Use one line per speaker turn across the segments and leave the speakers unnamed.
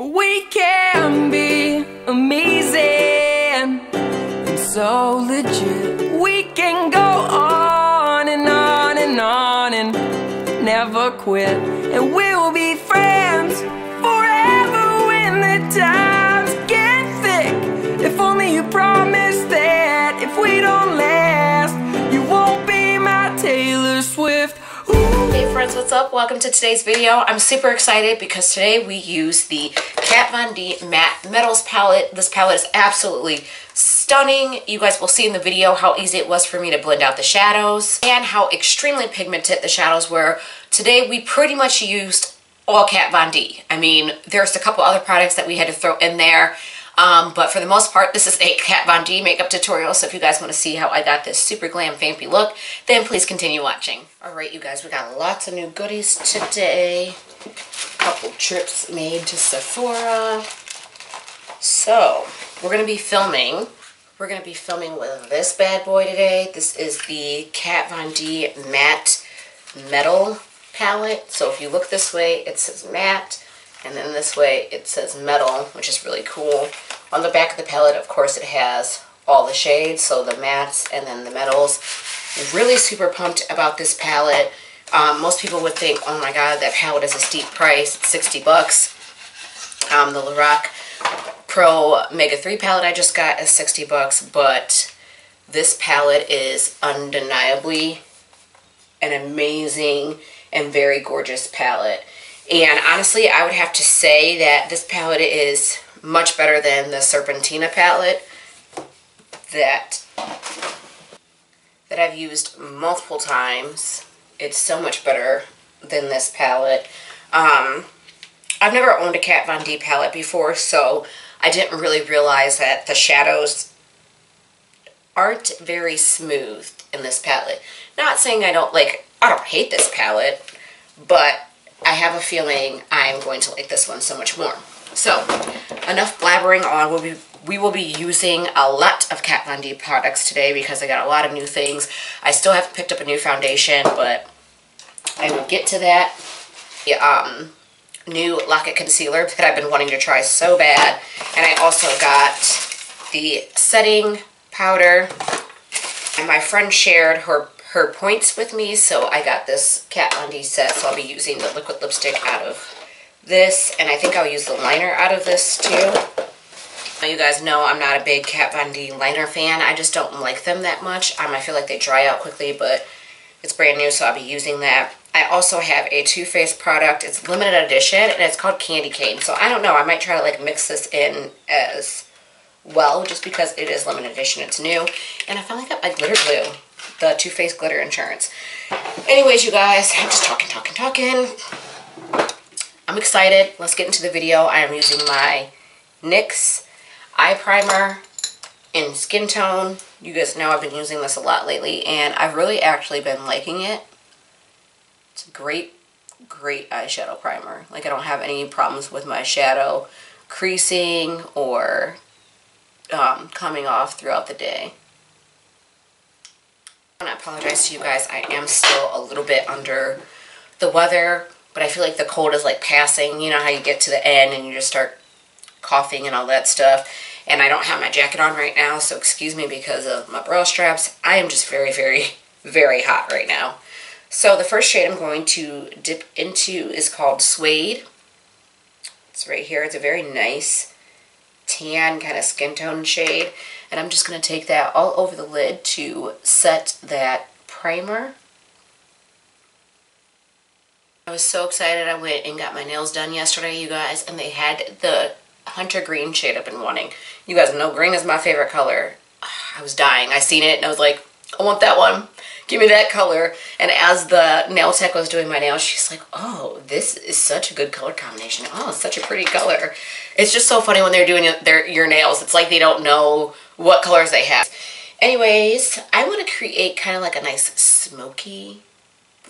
We can be amazing and so legit. We can go on and on and on and never quit. And we'll be friends forever when the times get thick. If only you promise that if we don't last, you won't be my Taylor Swift.
Hey friends, what's up? Welcome to today's video. I'm super excited because today we use the KatVonD Matte Metals palette. This palette is absolutely stunning. You guys will see in the video how easy it was for me to blend out the shadows and how extremely pigmented the shadows were. Today we pretty much used all KatVonD. I mean, there's a couple other products that we had to throw in there. But for the most part, this is a KatVonD makeup tutorial, so if you guys want to see how I got this super glam vampy look, then please continue watching. Alright you guys, we got lots of new goodies today. A couple trips made to Sephora. So, we're going to be filming with this bad boy today. This is the KatVonD Matte Metal palette. So if you look this way, it says matte. And then this way it says metal, which is really cool. On the back of the palette, of course, it has all the shades, so the mattes and then the metals. Really super pumped about this palette. Most people would think, oh my god, that palette is a steep price. It's 60 bucks. The Lorac Pro Mega 3 palette I just got is 60 bucks, but this palette is undeniably an amazing and very gorgeous palette. And honestly, I would have to say that this palette is much better than the Serpentina palette that I've used multiple times. It's so much better than this palette. I've never owned a KatVonD palette before, so I didn't really realize that the shadows aren't very smooth in this palette. Not saying I don't hate this palette, but I have a feeling I'm going to like this one so much more. So, enough blabbering on. We will be using a lot of KatVonD products today because I got a lot of new things. I still haven't picked up a new foundation, but I will get to that. The new Lock-It Concealer that I've been wanting to try so bad. And I also got the setting powder. And my friend shared her points with me, so I got this KatVonD set, so I'll be using the liquid lipstick out of this, and I think I'll use the liner out of this too. Now you guys know I'm not a big KatVonD liner fan. I just don't like them that much. I feel like they dry out quickly, but it's brand new, so I'll be using that. I also have a Too Faced product. It's limited edition, and it's called Candy Cane, so I don't know. I might try to mix this in as well, just because it is limited edition. It's new, and I finally got my glitter glue. The Too Faced Glitter Insurance. Anyways, you guys, I'm just talking. I'm excited. Let's get into the video. I am using my NYX eye primer in Skin Tone. You guys know I've been using this a lot lately, and I've really actually been liking it. It's a great eyeshadow primer. I don't have any problems with my shadow creasing or coming off throughout the day. I apologize to you guys. I am still a little bit under the weather, but I feel like the cold is passing. You know how you get to the end and you just start coughing and all that stuff. And I don't have my jacket on right now, so excuse me because of my bra straps. I am just very, very, very hot right now. So the first shade I'm going to dip into is called Suede. It's right here. It's a very nice tan kind of skin tone shade. And I'm just going to take that all over the lid to set that primer. I was so excited. I went and got my nails done yesterday, you guys, and they had the Hunter Green shade I've been wanting. You guys know green is my favorite color. I was dying. I seen it and I was like, I want that one. Give me that color. And as the nail tech was doing my nails, she's like, oh, this is such a good color combination. Oh, it's such a pretty color. It's just so funny when they're doing your nails. It's like they don't know what colors they have. Anyways, I want to create kind of a nice smoky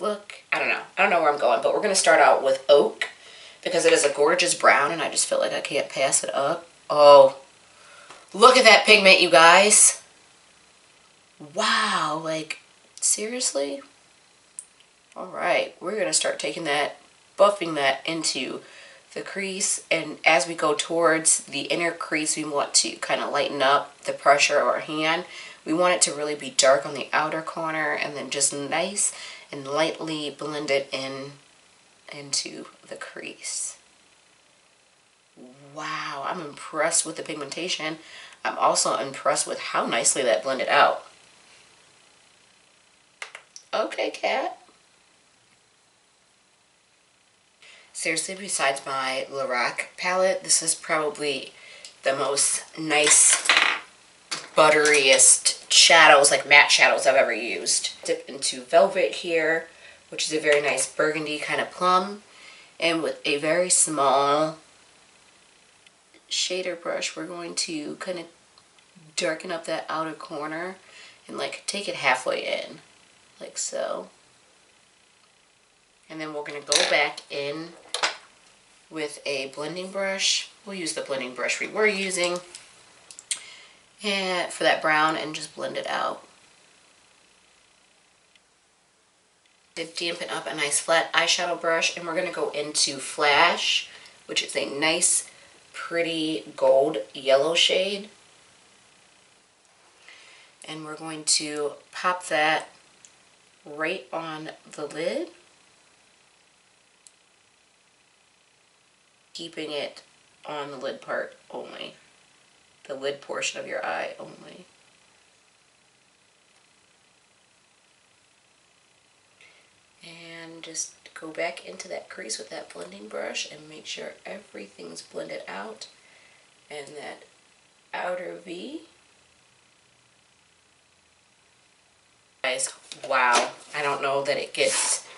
look. I don't know where I'm going, but we're going to start out with Oak because it is a gorgeous brown and I just feel like I can't pass it up. Oh, look at that pigment, you guys. Wow, seriously? Alright, we're going to start taking that, buffing that into the crease, and as we go towards the inner crease, we want to kind of lighten up the pressure of our hand. We want it to really be dark on the outer corner and then just nice and lightly blend it into the crease. Wow, I'm impressed with the pigmentation. I'm also impressed with how nicely that blended out. Okay, Kat. Seriously, besides my Lorac palette, this is probably the most nice, butteriest shadows, like matte shadows I've ever used. Dip into Velvet here, which is a very nice burgundy kind of plum. And with a very small shader brush, we're going to kind of darken up that outer corner and like take it halfway in, like so. And then we're going to go back in with a blending brush. We'll use the blending brush we were using and for that brown and just blend it out. To dampen up a nice flat eyeshadow brush, and we're going to go into Flash, which is a nice pretty gold yellow shade. And we're going to pop that right on the lid, keeping it on the lid part only, the lid portion of your eye only. And just go back into that crease with that blending brush and make sure everything's blended out. And that outer V. Guys, wow, I don't know that it gets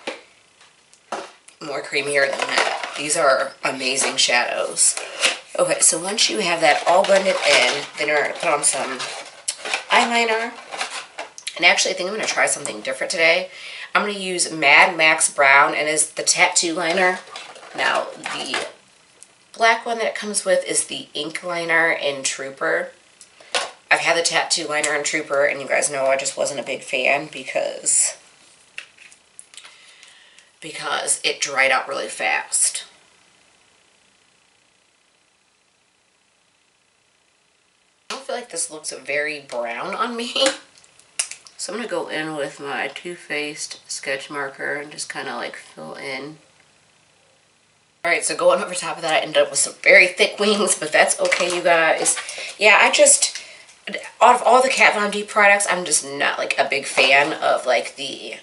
more creamier than that. These are amazing shadows. Okay, so once you have that all blended in, then you're going to put on some eyeliner. And actually, I think I'm going to try something different today. I'm going to use Mad Max Brown, and is the tattoo liner. Now, the black one that it comes with is the ink liner in Trooper. I've had the tattoo liner in Trooper, and you guys know I just wasn't a big fan because it dried out really fast. I don't feel like this looks very brown on me. So I'm going to go in with my Too Faced sketch marker and just kind of like fill in. Alright, so going over top of that, I ended up with some very thick wings, but that's okay, you guys. Yeah, out of all the Kat Von D products, I'm just not like a big fan of like the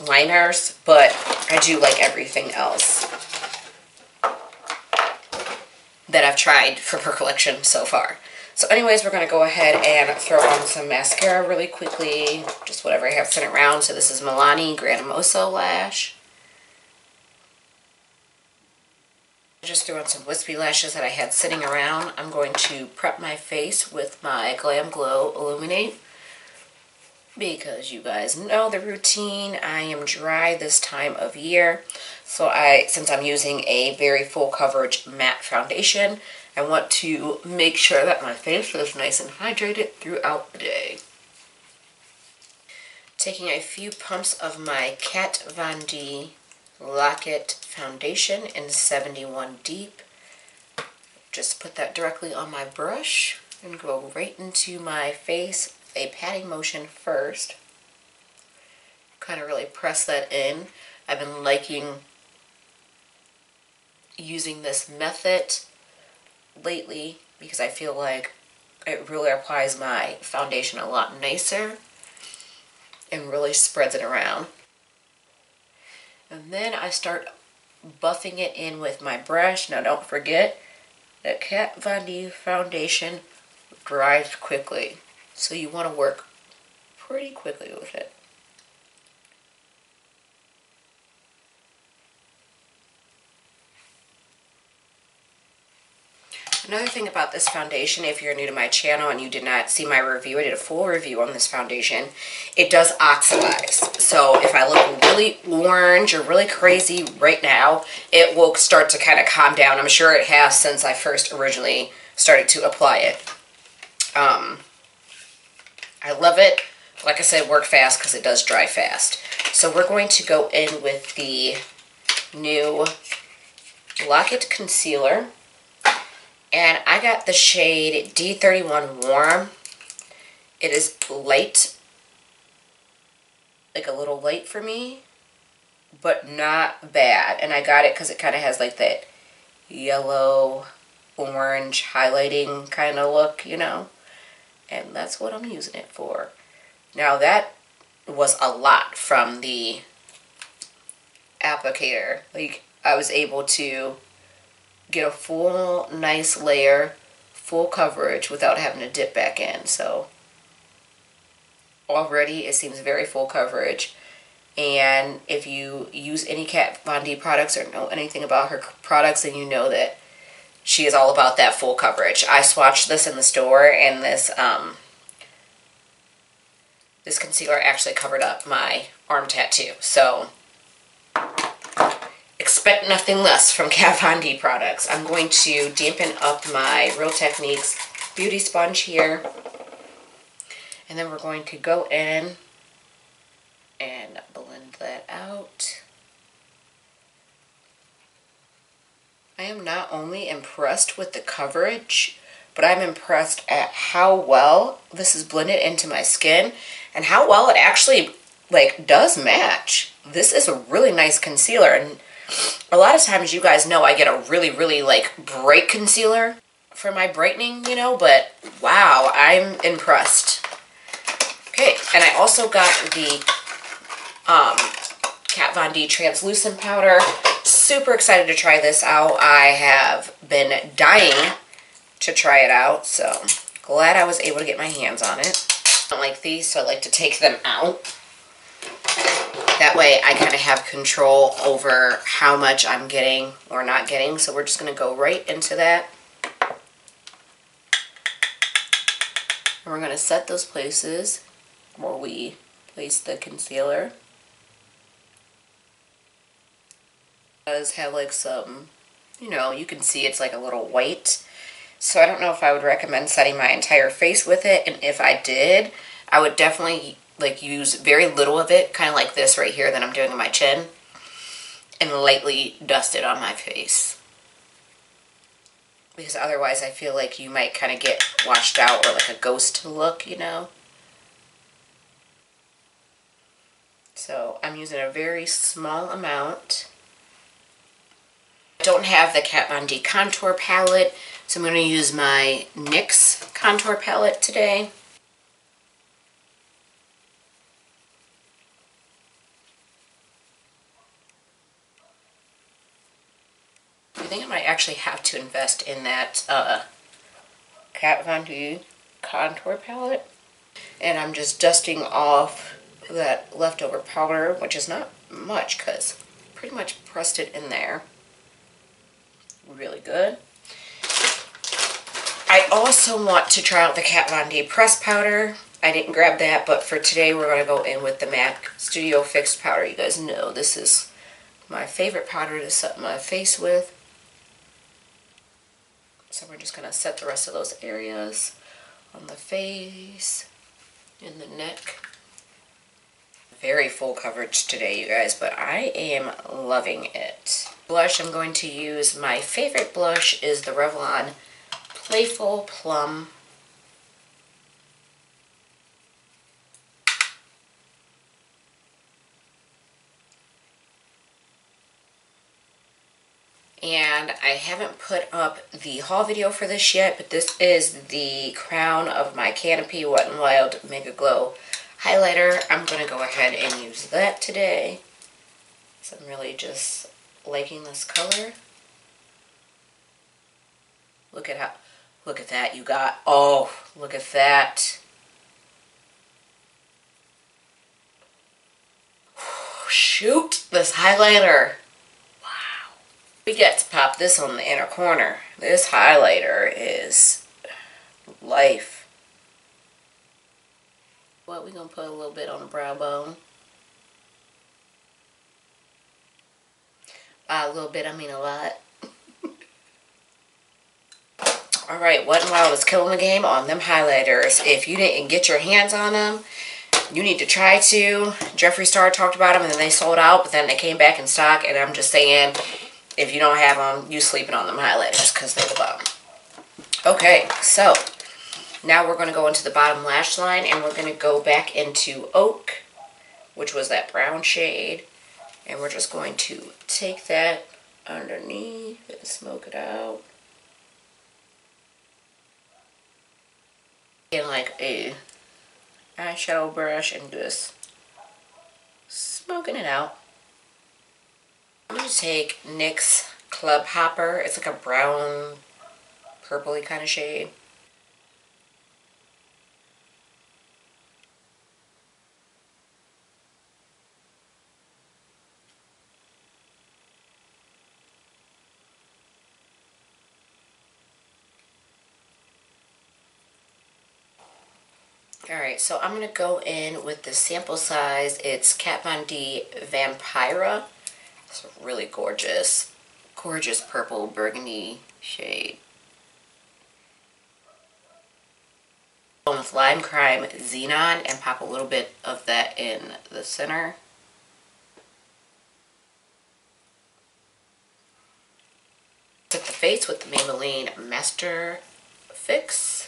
liners, but I do like everything else that I've tried from her collection so far. So anyways, we're going to go ahead and throw on some mascara really quickly. Just whatever I have sitting around. So this is Milani Grandioso Lash. I just threw on some wispy lashes that I had sitting around. I'm going to prep my face with my Glam Glow Illuminate. Because you guys know the routine. I am dry this time of year. So since I'm using a very full coverage matte foundation, I want to make sure that my face is nice and hydrated throughout the day. Taking a few pumps of my Kat Von D Lock-It foundation in 71 Deep. Just put that directly on my brush and go right into my face. A patting motion first. Kind of really press that in. I've been liking using this method lately because I feel like it really applies my foundation a lot nicer and really spreads it around. And then I start buffing it in with my brush. Now don't forget that Kat Von D foundation dries quickly, so you want to work pretty quickly with it. Another thing about this foundation, if you're new to my channel and you did not see my review, I did a full review on this foundation. It does oxidize. So if I look really orange or really crazy right now, it will start to kind of calm down. I'm sure it has since I first originally started to apply it. I love it. Like I said, work fast because it does dry fast. So we're going to go in with the new Lock It Concealer. And I got the shade D31 Warm. It is light, like a little light for me, but not bad. And I got it because it kind of has like that yellow, orange highlighting kind of look, you know? And that's what I'm using it for. Now that was a lot from the applicator. Like, I was able to get a full nice layer, full coverage without having to dip back in. So already it seems very full coverage. And if you use any Kat Von D products or know anything about her products, then you know that she is all about that full coverage. I swatched this in the store, and this this concealer actually covered up my arm tattoo. So expect nothing less from Kat Von D products. I'm going to dampen up my Real Techniques beauty sponge here. And then we're going to go in and blend that out. I am not only impressed with the coverage, but I'm impressed at how well this is blended into my skin and how well it actually like does match. This is a really nice concealer, and a lot of times you guys know I get a really like bright concealer for my brightening, you know, but wow, I'm impressed. Okay, and I also got the Kat Von D translucent powder. Super excited to try this out. I have been dying to try it out, so glad I was able to get my hands on it. I don't like these, so I like to take them out. That way I kind of have control over how much I'm getting or not getting. So we're just going to go right into that. And we're going to set those places where we place the concealer. It does have like some, you know, you can see it's like a little white. So I don't know if I would recommend setting my entire face with it. And if I did, I would definitely like use very little of it, kind of like this right here that I'm doing on my chin, and lightly dust it on my face. Because otherwise I feel like you might kind of get washed out or like a ghost look, you know? So I'm using a very small amount. I don't have the Kat Von D contour palette, so I'm going to use my NYX contour palette today. I think I might actually have to invest in that Kat Von D contour palette. And I'm just dusting off that leftover powder, which is not much because I pretty much pressed it in there. Really good. I also want to try out the Kat Von D pressed powder. I didn't grab that, but for today we're going to go in with the MAC Studio Fixed powder. You guys know this is my favorite powder to set my face with. So we're just going to set the rest of those areas on the face, in the neck. Very full coverage today, you guys, but I am loving it. Blush, I'm going to use, my favorite blush is the Revlon Playful Plum. And I haven't put up the haul video for this yet, but this is the crown of my Canopy Wet n Wild Mega Glow highlighter. I'm going to go ahead and use that today. So I'm really just liking this color. Look at that you got. Oh, look at that. Shoot, this highlighter. We get to pop this on the inner corner. This highlighter is life. Well, we're going to put a little bit on the brow bone. By a little bit, I mean a lot. Alright, Wet n Wild is killing the game on them highlighters. If you didn't get your hands on them, you need to try to. Jeffree Star talked about them and then they sold out, but then they came back in stock, and I'm just saying, If you don't have them, you sleeping on them highlighters because they're the bomb. Okay, so now we're going to go into the bottom lash line, and we're going to go back into Oak, which was that brown shade. And we're just going to take that underneath and smoke it out. And like a eyeshadow brush and just smoking it out. I'm going to take NYX Club Hopper. It's like a brown, purpley kind of shade. Alright, so I'm going to go in with the sample size. It's KatVonD Vampira. It's a really gorgeous, gorgeous purple burgundy shade. Going with Lime Crime Xenon and pop a little bit of that in the center. Took the face with the Maybelline Master Fix.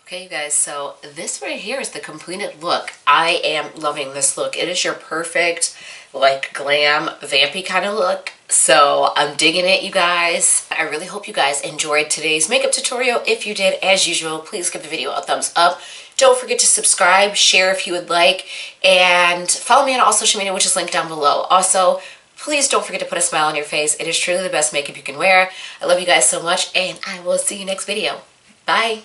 Okay, you guys, so this right here is the completed look. I am loving this look. It is your perfect, like, glam, vampy kind of look. So I'm digging it, you guys. I really hope you guys enjoyed today's makeup tutorial. If you did, as usual, please give the video a thumbs up. Don't forget to subscribe, share if you would like, and follow me on all social media, which is linked down below. Also, please don't forget to put a smile on your face. It is truly the best makeup you can wear. I love you guys so much, and I will see you next video. Bye.